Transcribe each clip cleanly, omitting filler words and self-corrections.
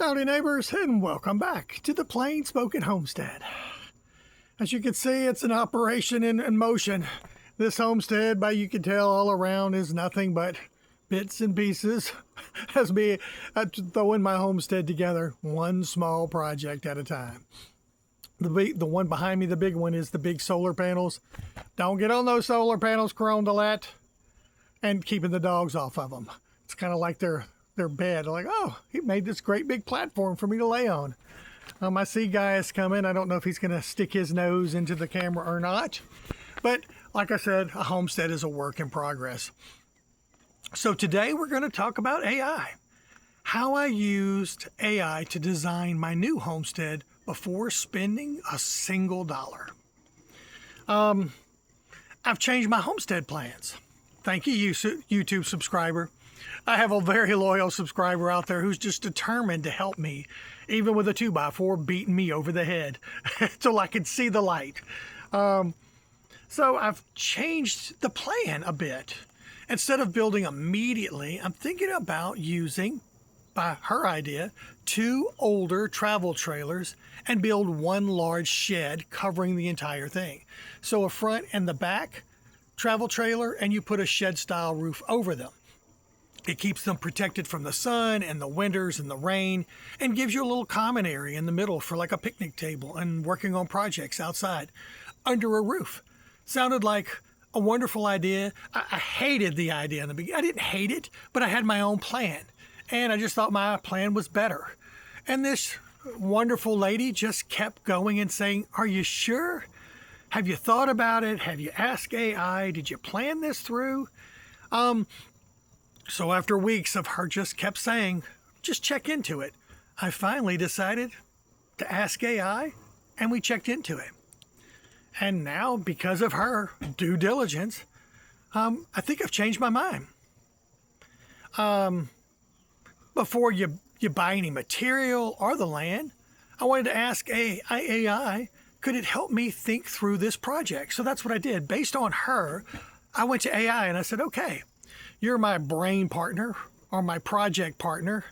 Howdy neighbors, and welcome back to the Plain Spoken Homestead. As you can see, it's an operation in motion. This homestead, by you can tell all around, is nothing but bits and pieces. As me throwing my homestead together, one small project at a time. The one behind me, the big one, is the big solar panels. Don't get on those solar panels, Crondalette, and keeping the dogs off of them. It's kind of like their bed. Like, oh, he made this great big platform for me to lay on. I see Gaius coming. I don't know if he's going to stick his nose into the camera or not. But like I said, a homestead is a work in progress. So today we're going to talk about AI. How I used AI to design my new homestead before spending a single dollar. I've changed my homestead plans. Thank you, YouTube subscriber. I have a very loyal subscriber out there who's just determined to help me, even with a 2x4 beating me over the head till I can see the light. So I've changed the plan a bit. Instead of building immediately, I'm thinking about using, by her idea, 2 older travel trailers and build one large shed covering the entire thing. So a front and the back travel trailer, and you put a shed style roof over them. It keeps them protected from the sun and the winters and the rain, and gives you a little common area in the middle for like a picnic table and working on projects outside under a roof. Sounded like a wonderful idea. I hated the idea in the beginning. I didn't hate it, but I had my own plan, and I just thought my plan was better. And this wonderful lady just kept going and saying, "Are you sure? Have you thought about it? Have you asked AI? Did you plan this through?" So after weeks of her just kept saying, just check into it, I finally decided to ask AI, and we checked into it. And now, because of her due diligence, I think I've changed my mind. Before you buy any material or the land, I wanted to ask AI, could it help me think through this project? So that's what I did. Based on her, I went to AI and I said, okay, you're my brain partner or my project partner,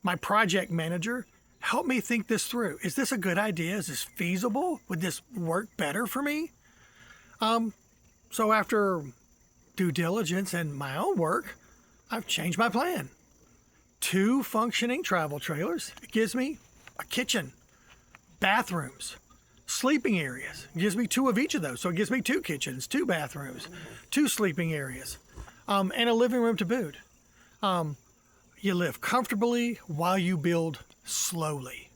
my project manager. Help me think this through. Is this a good idea? Is this feasible? Would this work better for me? So after due diligence and my own work, I've changed my plan. 2 functioning travel trailers. It gives me a kitchen, bathrooms, sleeping areas. It gives me 2 of each of those. So it gives me 2 kitchens, 2 bathrooms, 2 sleeping areas. And a living room to boot. You live comfortably while you build slowly.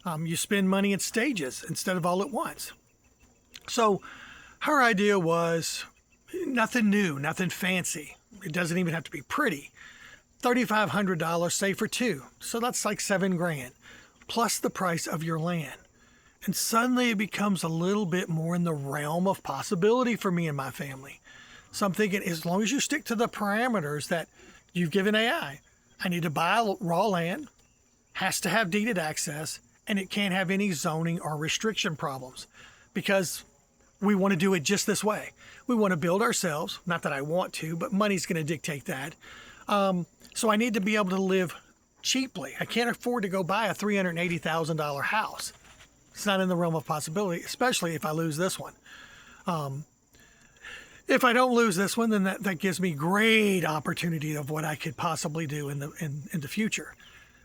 You spend money in stages instead of all at once. So her idea was nothing new, nothing fancy. It doesn't even have to be pretty. $3,500, say for 2. So that's like $7,000 plus the price of your land. And suddenly it becomes a little bit more in the realm of possibility for me and my family. So I'm thinking, as long as you stick to the parameters that you've given AI, I need to buy raw land, has to have deeded access, and it can't have any zoning or restriction problems, because we want to do it just this way. We want to build ourselves, not that I want to, but money's going to dictate that. So I need to be able to live cheaply. I can't afford to go buy a $380,000 house. It's not in the realm of possibility, especially if I lose this one. If I don't lose this one, then that gives me great opportunity of what I could possibly do in the future.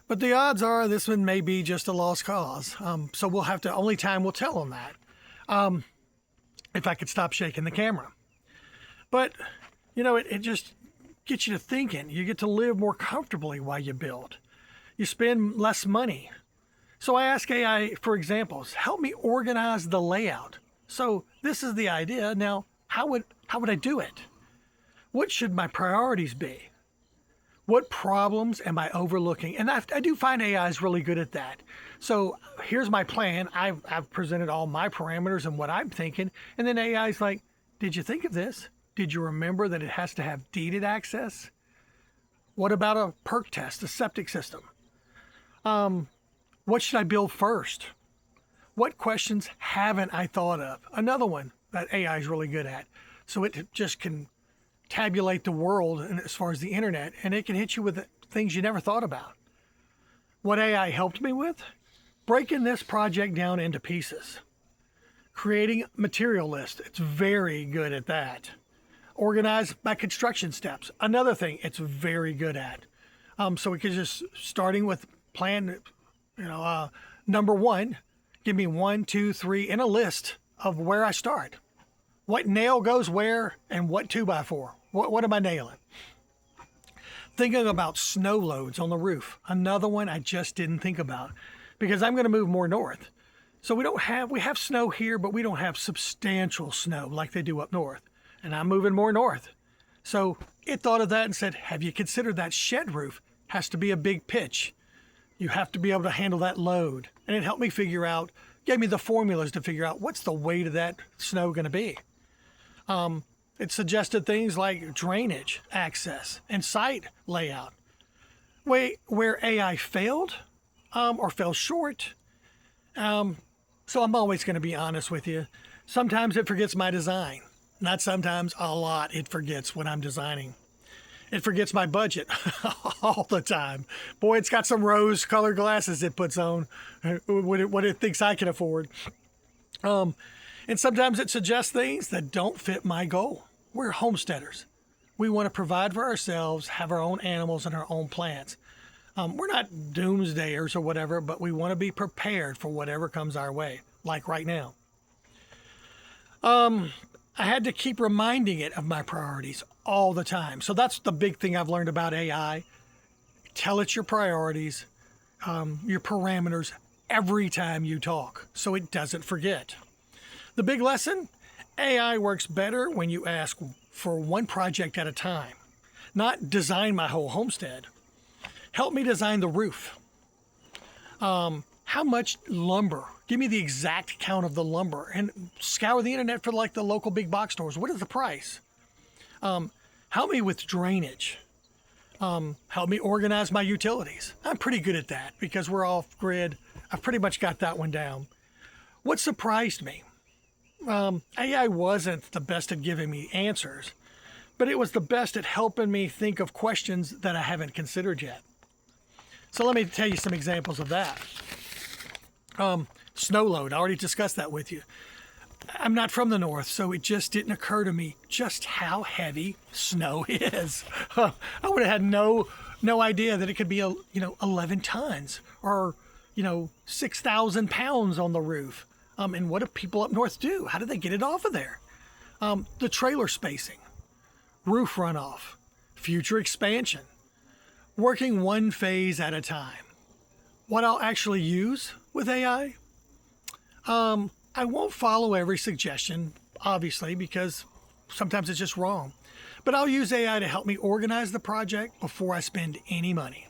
But the odds are this one may be just a lost cause. So we'll have to, only time will tell on that. If I could stop shaking the camera. But, you know, it just gets you to thinking. You get to live more comfortably while you build. You spend less money. So I ask AI for examples. Help me organize the layout. So this is the idea. Now, how would I do it? What should my priorities be? What problems am I overlooking? And I do find AI is really good at that. So here's my plan. I've presented all my parameters and what I'm thinking. And then AI is like, did you think of this? Did you remember that it has to have deeded access? What about a perk test, a septic system? What should I build first? What questions haven't I thought of? Another one that AI is really good at. So it just can tabulate the world as far as the internet, and it can hit you with things you never thought about. What AI helped me with? Breaking this project down into pieces. Creating material lists. It's very good at that. Organize my construction steps. Another thing it's very good at. So we could just starting with plan, number one, give me 1, 2, 3 in a list of where I start. What nail goes where and what 2x4. What am I nailing? Thinking about snow loads on the roof. Another one I just didn't think about because I'm going to move more north. So we have snow here, but we don't have substantial snow like they do up north. And I'm moving more north. So it thought of that and said, have you considered that shed roof has to be a big pitch? You have to be able to handle that load. And it helped me gave me the formulas to figure out what's the weight of that snow going to be. It suggested things like drainage, access, and site layout. Where AI failed or fell short. So I'm always going to be honest with you. Sometimes it forgets my design. Not sometimes, a lot it forgets what I'm designing. It forgets my budget all the time. Boy, it's got some rose-colored glasses it puts on, what it thinks I can afford. And sometimes it suggests things that don't fit my goal. We're homesteaders. We want to provide for ourselves, have our own animals and our own plants. We're not doomsdayers or whatever, but we want to be prepared for whatever comes our way, like right now. I had to keep reminding it of my priorities all the time. So that's the big thing I've learned about AI. Tell it your priorities, your parameters every time you talk so it doesn't forget. The big lesson, AI works better when you ask for one project at a time, not design my whole homestead. Help me design the roof. How much lumber? Give me the exact count of the lumber and scour the internet for like the local big box stores. What is the price? Help me with drainage. Help me organize my utilities. I'm pretty good at that because we're off grid. I've pretty much got that one down. What surprised me? AI wasn't the best at giving me answers, but it was the best at helping me think of questions that I haven't considered yet. So let me tell you some examples of that. Snow load, I already discussed that with you. I'm not from the north, so it just didn't occur to me just how heavy snow is. I would have had no idea that it could be 11 tons or 6,000 pounds on the roof. And what do people up north do? How do they get it off of there? The trailer spacing, roof runoff, future expansion, working one phase at a time. What I'll actually use with AI, I won't follow every suggestion, obviously, because sometimes it's just wrong. But I'll use AI to help me organize the project before I spend any money.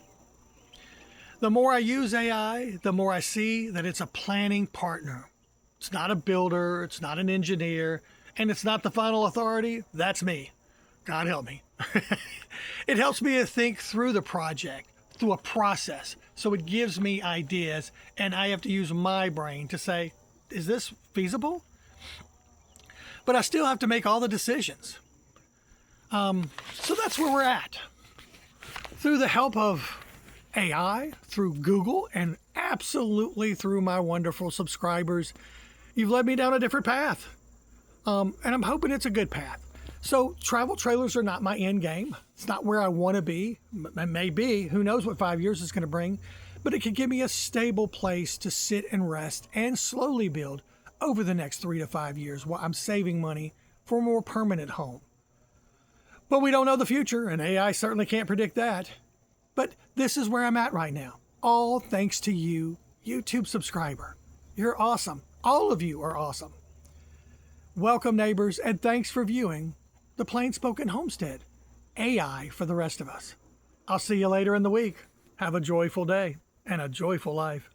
The more I use AI, the more I see that it's a planning partner. It's not a builder, it's not an engineer, and it's not the final authority. That's me. God help me. It helps me to think through the project, through a process. So it gives me ideas, and I have to use my brain to say, is this feasible? But I still have to make all the decisions. So that's where we're at. Through the help of AI, through Google, and absolutely through my wonderful subscribers, you've led me down a different path. And I'm hoping it's a good path. So travel trailers are not my end game. It's not where I want to be. It may be. Who knows what 5 years is going to bring. But it could give me a stable place to sit and rest and slowly build over the next 3 to 5 years while I'm saving money for a more permanent home. But we don't know the future, and AI certainly can't predict that. But this is where I'm at right now. All thanks to you, YouTube subscriber. You're awesome. All of you are awesome. Welcome, neighbors, and thanks for viewing The Plain Spoken Homestead. AI for the rest of us. I'll see you later in the week. Have a joyful day and a joyful life.